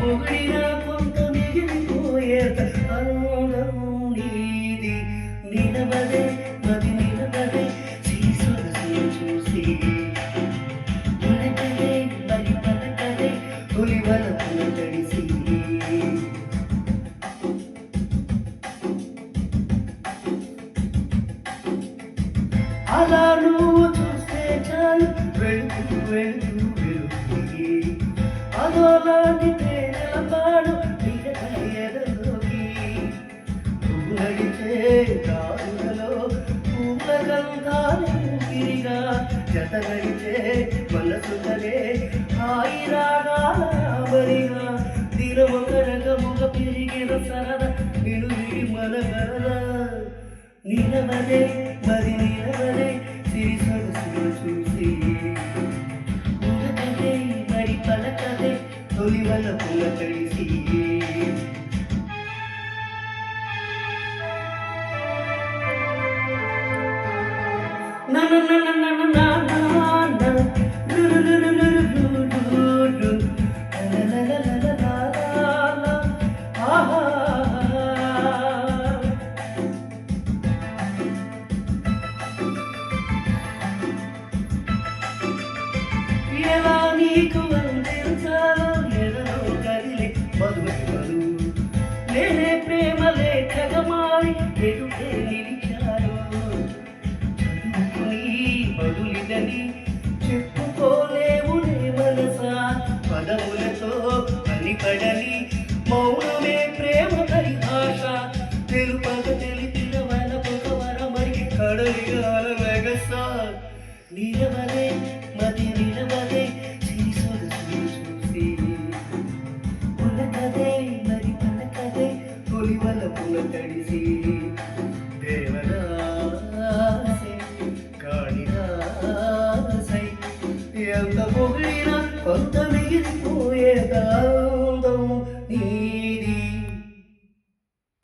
పొగిడిన కొంత మిగిలిపోయేంత అందం నీది. నిలబడే మది నిలబడే సొగసును చూసి ఉలకలే మరి పలకలే తొలి వలపుల తడిసి. అలా నువ్వు చూస్తే చాలు వెళుతూ వెళుతూ వెలుగుకి అదోలాంటి తేనెల పాడు ఎదలోకి. నువ్వు నడిచే దారులలో పూల గంధాలు తిరిగా జత నడిచే మనసు కలే హాయి రాగాల బరిగా. దినమొక రకముగ పెరిగిన సరదా వినుడి మన గరదా. నిలవదే మరి నిలవదే సిరి సొగసును చూసి ఉలకదే మరి పలకదే తొలి వలపుల తడిసి. ఎలా నీకు అందించాలో ఎదలో కదిలే మధుమలు నేనే ప్రేమ లేఖగా మారి ఎదుటే నిలిచాను. చదువుకుని బదులిదని చెప్పుకోలేవునే మనసా పదములతో పనిపడని మౌనమే ప్రేమ పరిభాష. తెలుపక తెలిపిన వలపొక వరమై కడలిగాల వెగసా. నిలవలే